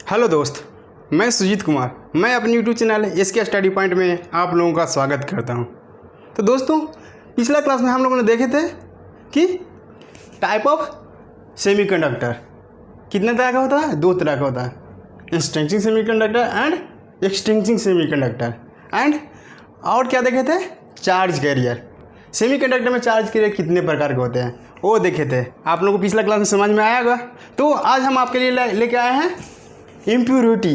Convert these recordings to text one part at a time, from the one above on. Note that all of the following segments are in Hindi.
हेलो दोस्त, मैं सुजीत कुमार। मैं अपने YouTube channel SK study point में आप लोगों का स्वागत करता हूं। तो दोस्तों, पिछला क्लास में हम लोगों ने देखे थे कि टाइप ऑफ सेमीकंडक्टर कितने तरह का होता है। दो तरह का होता है, intrinsic semiconductor and extrinsic semiconductor. And और क्या देखे थे, चार्ज कैरियर। सेमीकंडक्टर में चार्ज कैरियर कितने प्रकार के होते हैं वो देखे थे। आप लोगों को पिछला क्लास में समझ में आया होगा। तो आज हम आपके लिए लेके आए हैं इम्प्योरिटी।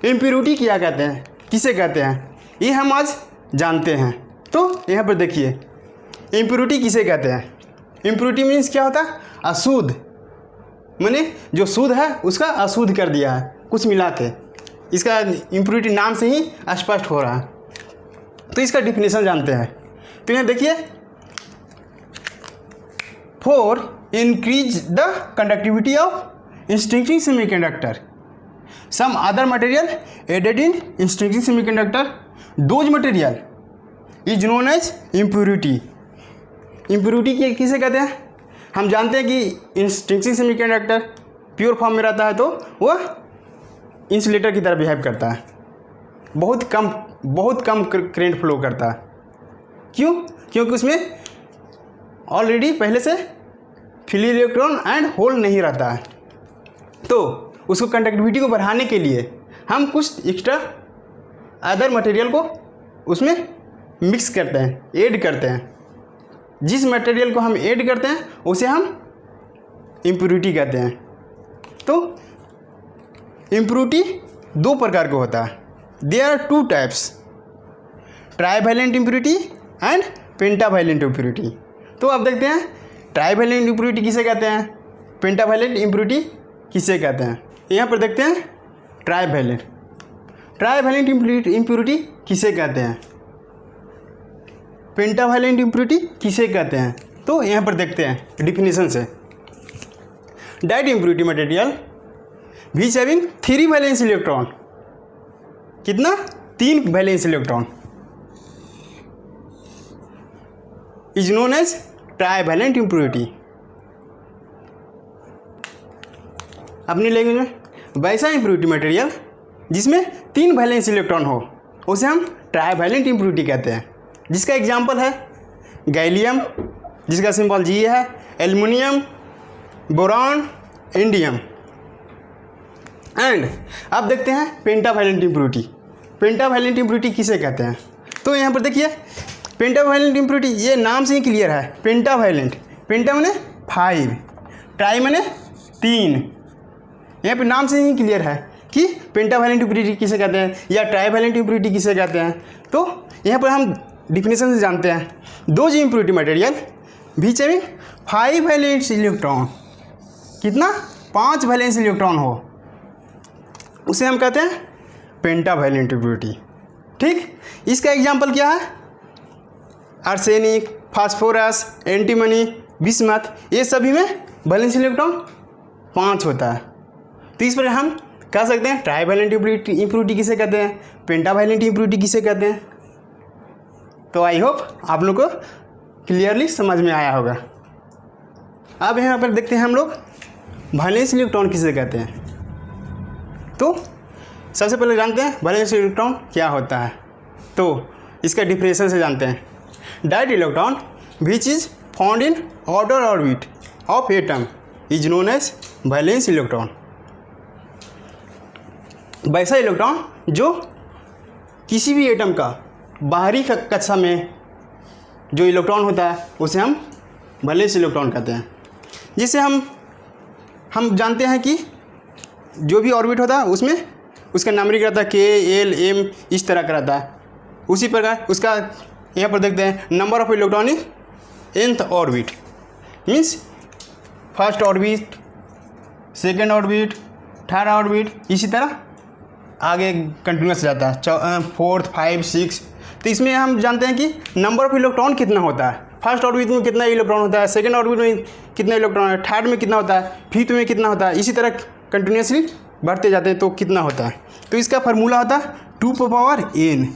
इम्प्योरिटी क्या कहते हैं, किसे कहते हैं, ये हम आज जानते हैं। तो यहाँ पर देखिए, इम्प्योरिटी किसे कहते हैं। इम्प्योरिटी मीन्स क्या होता है, अशुद्ध, माने जो शुद्ध है उसका अशुद्ध कर दिया है कुछ मिला के। इसका इम्प्योरिटी नाम से ही स्पष्ट हो रहा है। तो इसका डिफिनेशन जानते हैं। तो यहाँ देखिए, for increase the conductivity of intrinsic semiconductor some other material added in intrinsic semiconductor, those material is known as impurity. impurity किसे कहते हैं, हम जानते हैं कि इंस्ट्रिंसिक सेमीकंडक्टर प्योर फॉर्म में रहता है तो वह इंसुलेटर की तरह बिहेव करता है, बहुत कम करंट फ्लो करता है। क्यों? क्योंकि उसमें ऑलरेडी पहले से फ्री इलेक्ट्रॉन एंड होल नहीं रहता है। तो उसको कंडक्टिविटी को बढ़ाने के लिए हम कुछ एक्स्ट्रा अदर मटेरियल को उसमें मिक्स करते हैं, ऐड करते हैं। जिस मटेरियल को हम ऐड करते हैं उसे हम इम्प्योरिटी कहते हैं। तो इम्प्योरिटी दो प्रकार का होता है। There are two types, trivalent impurity and pentavalent impurity. तो अब देखते हैं ट्राइवैलेंट इम्प्योरिटी किसे कहते हैं, पेंटावैलेंट इम्प्योरिटी किसे कहते हैं। यहाँ पर देखते हैं ट्राइवैलेंट इम्प्योरिटी किसे कहते हैं, पेंटावैलेंट इम्प्योरिटी किसे कहते हैं। तो यहाँ पर देखते हैं डिफिनीशन से, diet impurity material which having 3 valence electron, कितना, 3 valence electron, is known as trivalent impurity. अपनी लैंग्वेज में वैसा इम्प्योरिटी मटेरियल जिसमें 3 वैलेंस इलेक्ट्रॉन हो उसे हम ट्राइवैलेंट इम्प्योरिटी कहते हैं। जिसका एग्जांपल है गैलियम, जिसका सिंबल जी है, एल्युमिनियम, बोरॉन, इंडियम। एंड अब देखते हैं पेंटावैलेंट इम्प्योरिटी। पेंटावैलेंट इम्प्योरिटी किसे कहते हैं। तो यहाँ पर देखिए, पेंटावैलेंट इम्प्योरिटी ये नाम से ही क्लियर है। पेंटावैलेंट, पेंटा माने 5, ट्राई माने 3। यहाँ पे नाम से ही क्लियर है कि पेंटावैलेंट इम्प्योरिटी किसे कहते हैं या ट्राइवैलेंट इम्प्योरिटी किसे कहते हैं। तो यहाँ पर हम डिफिनेशन से जानते हैं, दो जी इम्प्योरिटी मटेरियल बीच में 5 वैलेंस इलेक्ट्रॉन, कितना, 5 वैलेंस इलेक्ट्रॉन हो उसे हम कहते हैं पेंटावैलेंट इम्प्योरिटी। ठीक, इसका एग्जाम्पल क्या है, आर्सेनिक, फास्फोरस, एंटीमनी, बिस्मथ, ये सभी में वैलेंस इलेक्ट्रॉन 5 होता है। तो इस पर हम कह सकते हैं ट्राइवैलेंट इम्प्योरिटी किसे कहते हैं, पेंटावैलेंट इम्प्योरिटी किसे कहते हैं। तो आई होप आप लोग को क्लियरली समझ में आया होगा। अब यहाँ पर देखते हैं हम लोग वैलेंस इलेक्ट्रॉन किसे कहते हैं। तो सबसे पहले जानते हैं वैलेंस इलेक्ट्रॉन क्या होता है। तो इसका डिफिनेशन से जानते हैं, that electron which is found in outer orbit of atom is known as valence electron. वैसा इलेक्ट्रॉन जो किसी भी एटम का बाहरी कक्षा में जो इलेक्ट्रॉन होता है उसे हम वैलेंस इलेक्ट्रॉन कहते हैं। जिसे हम जानते हैं कि जो भी ऑर्बिट होता है उसमें उसका नंबरिंग रहता है K, L, M, इस तरह का रहता है। उसी प्रकार उसका यहाँ पर देखते हैं number of electron in nth orbit, means first orbit, second orbit, third orbit, इसी तरह आगे कंटिन्यूस जाता है, 4th, 5, 6। तो इसमें हम जानते हैं कि नंबर ऑफ इलेक्ट्रॉन कितना होता है, फर्स्ट ऑर्बिट में कितना इलेक्ट्रॉन होता है, सेकंड ऑर्बिट में कितना इलेक्ट्रॉन है, थर्ड में कितना होता है, फिफ्थ में कितना होता है, इसी तरह कंटिन्यूसली बढ़ते जाते हैं तो कितना होता है। तो इसका फार्मूला होता है 2n,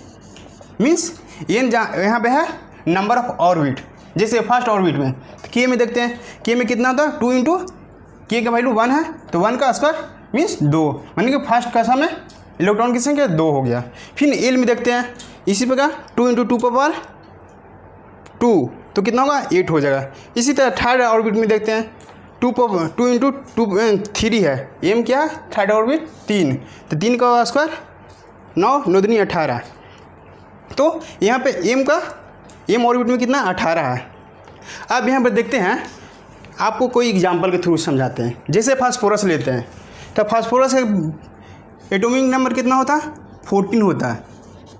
मीन्स n यहाँ पे है नंबर ऑफ ऑर्बिट। जैसे फर्स्ट ऑर्बिट में K में देखते हैं, K में कितना होता है, 2 × K का वैल्यू 1 है तो 1 का स्क्वायर मीन्स 2, मानी कि फर्स्ट कक्षा में इलेक्ट्रॉन की संख्या 2 हो गया। फिर एल में देखते हैं, इसी प्रकार 2 × 2 पावर 2 तो कितना होगा 8 हो जाएगा। इसी तरह थर्ड ऑर्बिट में देखते हैं 2 × 2 3 है, एम क्या है थर्ड ऑर्बिट 3, तो 3 का स्क्वायर 9, 9 दूनी 18। तो यहाँ पे एम ऑर्बिट में कितना 18 है। अब यहाँ पर देखते हैं, आपको कोई एग्जांपल के थ्रू समझाते हैं। जैसे फास्फोरस लेते हैं, तो फास्फोरस का एटॉमिक नंबर कितना होता है 14 होता है।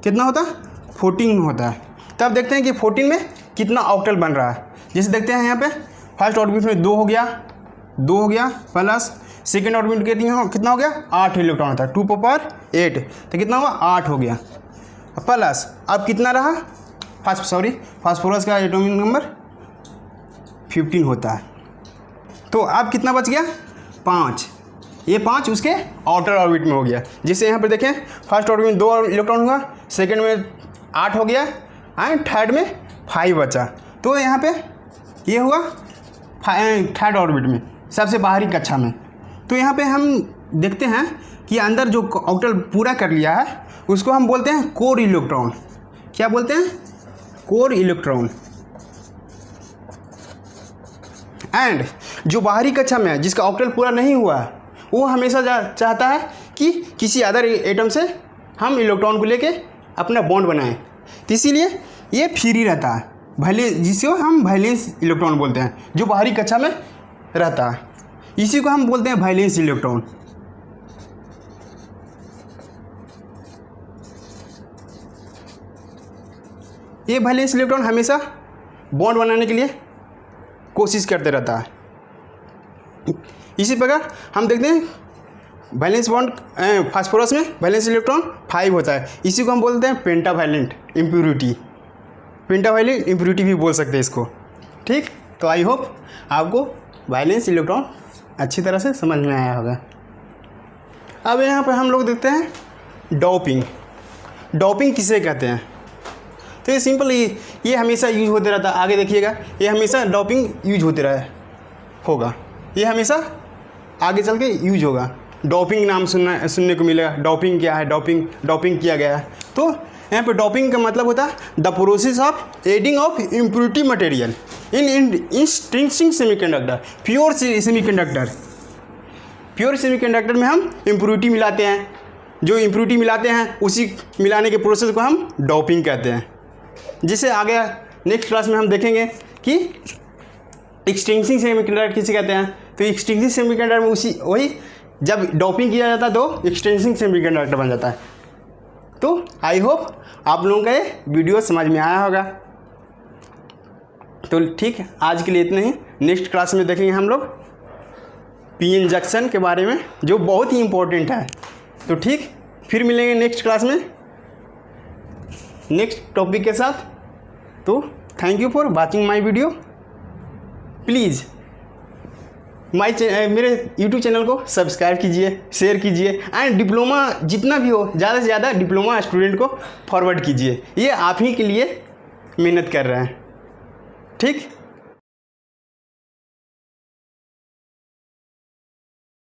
कितना होता है 14 होता है। तब देखते हैं कि 14 में कितना ऑक्टल बन रहा है। जैसे देखते हैं यहाँ पे फर्स्ट ऑर्बिट में 2 हो गया प्लस सेकेंड ऑर्बिट कितना हो गया 8 इलेक्ट्रॉन होता है 2 पावर 8, तो कितना हुआ 8 हो गया प्लस अब कितना रहा फास्फोरस का एटॉमिक नंबर 15 होता है। तो अब कितना बच गया 5, ये 5 उसके आउटर ऑर्बिट में हो गया। जिससे यहाँ पर देखें फर्स्ट ऑर्बिट में 2 इलेक्ट्रॉन हुआ, सेकेंड में 8 हो गया एंड थर्ड में 5 बचा। तो यहाँ पे ये हुआ थर्ड ऑर्बिट में सबसे बाहरी कक्षा में। तो यहाँ पे हम देखते हैं कि अंदर जो ऑक्टल पूरा कर लिया है उसको हम बोलते हैं कोर इलेक्ट्रॉन। क्या बोलते हैं कोर इलेक्ट्रॉन। एंड जो बाहरी कक्षा में है जिसका ऑक्टल पूरा नहीं हुआ है वो हमेशा चाहता है कि किसी अदर एटम से हम इलेक्ट्रॉन को लेके अपना बॉन्ड बनाएं, तो इसीलिए ये फ्री रहता है, भले जिसको हम वैलेंस इलेक्ट्रॉन बोलते हैं, जो बाहरी कक्षा में रहता है, इसी को हम बोलते हैं वैलेंस इलेक्ट्रॉन। ये वैलेंस इलेक्ट्रॉन हमेशा बॉन्ड बनाने के लिए कोशिश करते रहता है। इसी प्रकार हम देखते हैं वैलेंस बॉन्ड फास्फोरस में वैलेंस इलेक्ट्रॉन 5 होता है, इसी को हम बोलते हैं पेंटावैलेंट इम्प्योरिटी। पेंटावैलेंट इम्प्योरिटी भी बोल सकते हैं इसको। ठीक, तो आई होप आपको वैलेंस इलेक्ट्रॉन अच्छी तरह से समझ में आया होगा। अब यहाँ पर हम लोग देखते हैं डोपिंग। डोपिंग किसे कहते हैं? तो ये सिंपल ये हमेशा यूज होते रहता है। आगे देखिएगा, ये हमेशा डोपिंग यूज होते होगा, ये हमेशा आगे चल के यूज होगा। डोपिंग नाम सुनने को मिलेगा। डोपिंग क्या है? डोपिंग किया गया है। तो यहाँ पे डोपिंग का मतलब होता है the process of adding of impurity material in intrinsic semiconductor. Pure semiconductor में हम इम्प्योरिटी मिलाते हैं। जो इम्प्योरिटी मिलाते हैं उसी मिलाने के प्रोसेस को हम डोपिंग कहते हैं। जिससे आगे नेक्स्ट क्लास में हम देखेंगे कि एक्सट्रिंसिक सेमीकंडक्टर किसे कहते हैं। तो एक्सट्रिंसिक सेमीकंडक्टर में वही जब डोपिंग किया जाता है तो एक्सट्रिंसिक सेमीकंडक्टर बन जाता है। तो आई होप आप लोगों का ये वीडियो समझ में आया होगा। तो ठीक है, आज के लिए इतना ही। नेक्स्ट क्लास में देखेंगे हम लोग पीएन जंक्शन के बारे में, जो बहुत ही इम्पोर्टेंट है। तो ठीक, फिर मिलेंगे नेक्स्ट क्लास में नेक्स्ट टॉपिक के साथ। तो thank you for watching my video. Please मेरे YouTube चैनल को सब्सक्राइब कीजिए, शेयर कीजिए एंड डिप्लोमा जितना भी हो ज़्यादा से ज़्यादा डिप्लोमा स्टूडेंट को फॉरवर्ड कीजिए। ये आप ही के लिए मेहनत कर रहे हैं। ठीक।